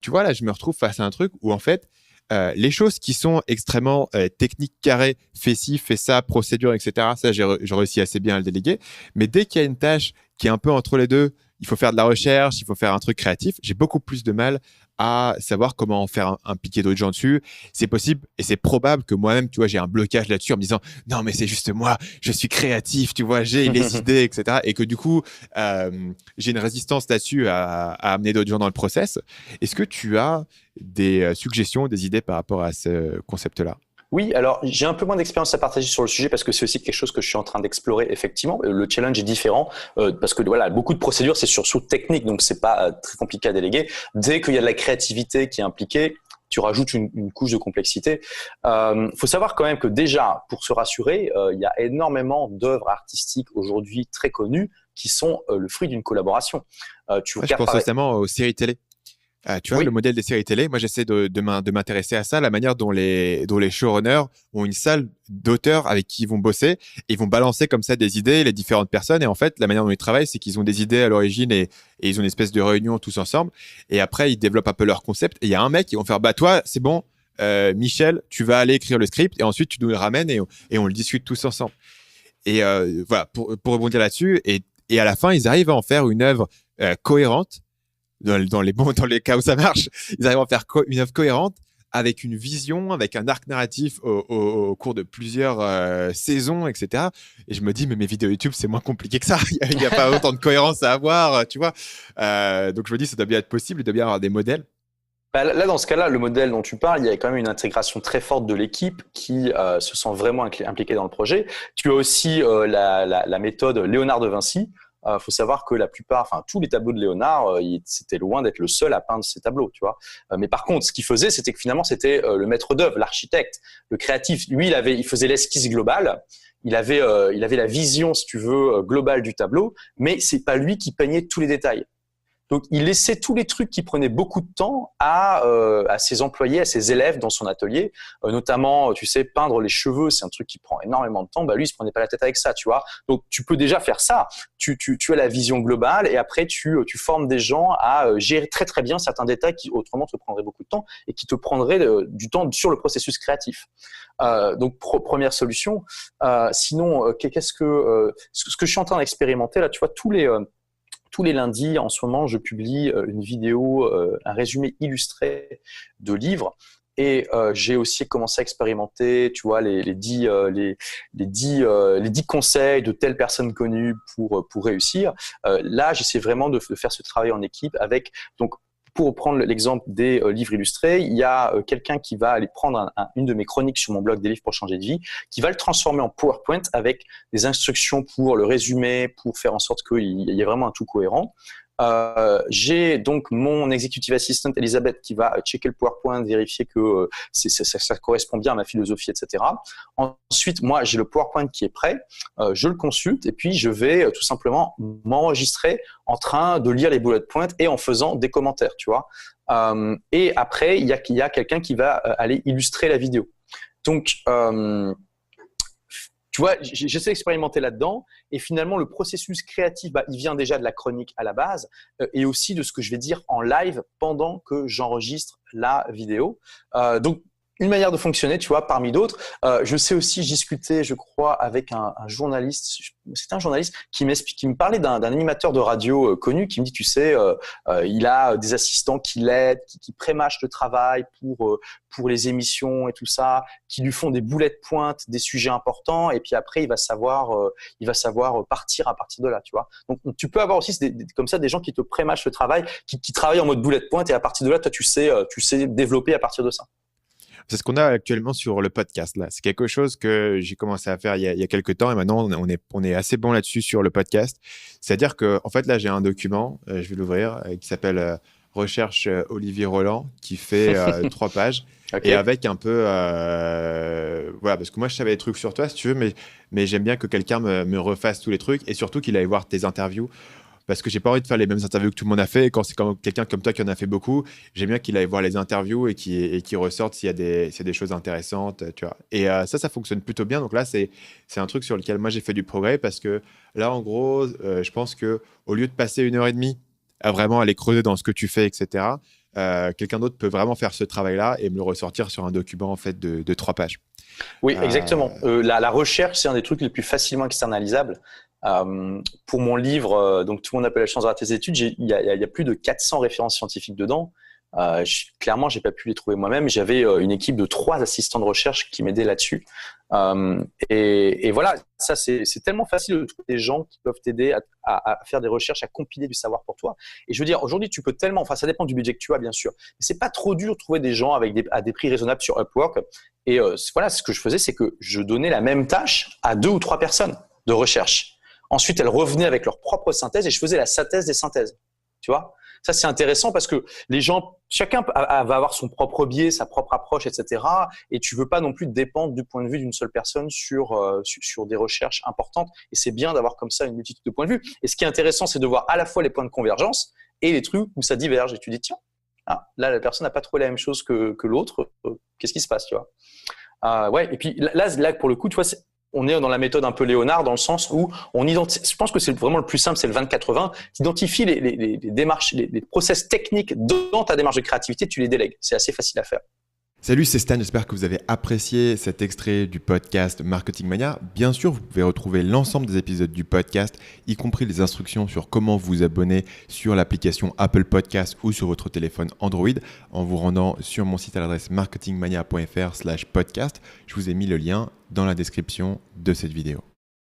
tu vois, là, je me retrouve face à un truc où, en fait, les choses qui sont extrêmement techniques, carrées, fais ci, fais ça, procédure, etc., ça, j'ai réussi assez bien à le déléguer. Mais dès qu'il y a une tâche qui est un peu entre les deux, il faut faire de la recherche, il faut faire un truc créatif, j'ai beaucoup plus de mal à savoir comment faire impliquer d'autres gens dessus. C'est possible et c'est probable que moi-même, tu vois, j'ai un blocage là-dessus en me disant non, mais c'est juste moi, je suis créatif, tu vois, j'ai les idées, etc. Et que du coup, j'ai une résistance là-dessus à amener d'autres gens dans le process. Est-ce que tu as des suggestions, des idées par rapport à ce concept-là? Oui, alors j'ai un peu moins d'expérience à partager sur le sujet parce que c'est aussi quelque chose que je suis en train d'explorer effectivement. Le challenge est différent parce que voilà, beaucoup de procédures c'est surtout technique, donc c'est pas très compliqué à déléguer. Dès qu'il y a de la créativité qui est impliquée, tu rajoutes une couche de complexité. Faut savoir quand même que déjà, pour se rassurer, il y a énormément d'œuvres artistiques aujourd'hui très connues qui sont le fruit d'une collaboration. Tu Ouais, je regardes pense notamment aux séries télé. Tu vois, le Oui, modèle des séries télé, moi j'essaie de m'intéresser à ça, la manière dont les showrunners ont une salle d'auteurs avec qui ils vont bosser, et ils vont balancer comme ça des idées, les différentes personnes, et en fait, la manière dont ils travaillent, c'est qu'ils ont des idées à l'origine et ils ont une espèce de réunion tous ensemble, et après, ils développent un peu leur concept, et il y a un mec qui va faire, bah toi, c'est bon, Michel, tu vas aller écrire le script, et ensuite tu nous le ramènes et on le discute tous ensemble. Et voilà, pour rebondir là-dessus, et à la fin, ils arrivent à en faire une œuvre cohérente dans les cas où ça marche, ils arrivent à faire une œuvre cohérente avec une vision, avec un arc narratif au cours de plusieurs saisons, etc. Et je me dis, mais mes vidéos YouTube, c'est moins compliqué que ça. Il n'y a pas autant de cohérence à avoir, tu vois. Donc je me dis, ça doit bien être possible, il doit bien y avoir des modèles. bah, là, dans ce cas-là, le modèle dont tu parles, il y a quand même une intégration très forte de l'équipe qui se sent vraiment impliquée dans le projet. Tu as aussi la méthode Léonard de Vinci. Faut savoir que la plupart, enfin tous les tableaux de Léonard, c'était loin d'être le seul à peindre ces tableaux, tu vois. Mais par contre, ce qu'il faisait, c'était que finalement, c'était le maître d'œuvre, l'architecte, le créatif. Lui, il faisait l'esquisse globale. Il avait la vision, si tu veux, globale du tableau, mais c'est pas lui qui peignait tous les détails. Donc, il laissait tous les trucs qui prenaient beaucoup de temps à ses employés, à ses élèves dans son atelier. Notamment, tu sais, peindre les cheveux, c'est un truc qui prend énormément de temps. Bah, lui, il se prenait pas la tête avec ça, tu vois. Donc, tu peux déjà faire ça. Tu as la vision globale et après, tu formes des gens à gérer très, très bien certains détails qui, autrement, te prendraient beaucoup de temps et qui te prendraient du temps sur le processus créatif. Donc, première solution. Sinon, ce que je suis en train d'expérimenter, là, tu vois, tous les lundis, en ce moment, je publie une vidéo, un résumé illustré de livres. Et j'ai aussi commencé à expérimenter, tu vois, les 10 conseils de telle personne connue pour réussir. Là, j'essaie vraiment de faire ce travail en équipe avec, donc, pour prendre l'exemple des livres illustrés, il y a quelqu'un qui va aller prendre une de mes chroniques sur mon blog des livres pour changer de vie, qui va le transformer en PowerPoint avec des instructions pour le résumer, pour faire en sorte qu'il y ait vraiment un tout cohérent. J'ai donc mon executive assistant Elisabeth qui va checker le PowerPoint, vérifier que ça correspond bien à ma philosophie, etc. Ensuite, moi, j'ai le PowerPoint qui est prêt, je le consulte et puis je vais tout simplement m'enregistrer en train de lire les bullet points et en faisant des commentaires, tu vois. Et après, il y a quelqu'un qui va aller illustrer la vidéo. Donc, tu vois, j'essaie d'expérimenter là-dedans et finalement le processus créatif, bah, il vient déjà de la chronique à la base et aussi de ce que je vais dire en live pendant que j'enregistre la vidéo. Donc une manière de fonctionner, tu vois, parmi d'autres. Je sais aussi discuter, je crois, avec un journaliste. C'était un journaliste qui me parlait d'un animateur de radio connu qui me dit, tu sais, il a des assistants qui l'aident, qui prémâchent le travail pour les émissions et tout ça, qui lui font des boulets de pointe, des sujets importants, et puis après il va savoir partir à partir de là, tu vois. Donc tu peux avoir aussi comme ça des gens qui te prémâchent le travail, qui travaillent en mode boulet de pointe, et à partir de là, toi tu sais développer à partir de ça. C'est ce qu'on a actuellement sur le podcast, là. C'est quelque chose que j'ai commencé à faire il y a quelques temps et maintenant, on est assez bon là-dessus sur le podcast. C'est-à-dire que, en fait, là, j'ai un document, je vais l'ouvrir, qui s'appelle Recherche Olivier Roland, qui fait 3 pages. Et Ok. avec un peu, voilà, parce que moi, je savais des trucs sur toi, si tu veux, mais j'aime bien que quelqu'un me refasse tous les trucs et surtout qu'il aille voir tes interviews parce que j'ai pas envie de faire les mêmes interviews que tout le monde a fait. Et quand c'est quelqu'un comme toi qui en a fait beaucoup, j'aime bien qu'il aille voir les interviews et qu'il ressorte s'il y a des choses intéressantes, tu vois. Et ça fonctionne plutôt bien. Donc là, c'est un truc sur lequel moi j'ai fait du progrès parce que là, en gros, je pense que au lieu de passer 1 heure et demie à vraiment aller creuser dans ce que tu fais, etc., quelqu'un d'autre peut vraiment faire ce travail-là et me le ressortir sur un document en fait de 3 pages. Oui, exactement. La recherche, c'est un des trucs les plus facilement externalisables. Pour mon livre, donc tout le monde appelle la chance de tes études, il y a plus de 400 références scientifiques dedans. Clairement, j'ai pas pu les trouver moi-même. J'avais une équipe de 3 assistants de recherche qui m'aidaient là-dessus. Et voilà, ça c'est tellement facile de trouver des gens qui peuvent t'aider à faire des recherches, à compiler du savoir pour toi. Et je veux dire, aujourd'hui, tu peux tellement, enfin, ça dépend du budget que tu as, bien sûr, mais c'est pas trop dur de trouver des gens à des prix raisonnables sur Upwork. Et voilà, ce que je faisais, c'est que je donnais la même tâche à 2 ou 3 personnes de recherche. Ensuite, elles revenaient avec leur propre synthèse et je faisais la synthèse des synthèses. Tu vois? Ça, c'est intéressant parce que les gens, chacun va avoir son propre biais, sa propre approche, etc. Et tu veux pas non plus dépendre du point de vue d'une seule personne sur des recherches importantes. Et c'est bien d'avoir comme ça une multitude de points de vue. Et ce qui est intéressant, c'est de voir à la fois les points de convergence et les trucs où ça diverge. Et tu dis, tiens, là, la personne n'a pas trouvé la même chose que l'autre. Qu'est-ce qui se passe, tu vois? Ouais. Et puis là, pour le coup, tu vois, on est dans la méthode un peu Léonard dans le sens où je pense que c'est vraiment le plus simple, c'est le 20-80. Tu identifies les démarches, les process techniques dans ta démarche de créativité, tu les délègues. C'est assez facile à faire. Salut, c'est Stan, j'espère que vous avez apprécié cet extrait du podcast Marketing Mania. Bien sûr, vous pouvez retrouver l'ensemble des épisodes du podcast, y compris les instructions sur comment vous abonner sur l'application Apple Podcast ou sur votre téléphone Android en vous rendant sur mon site à l'adresse marketingmania.fr/podcast. Je vous ai mis le lien dans la description de cette vidéo.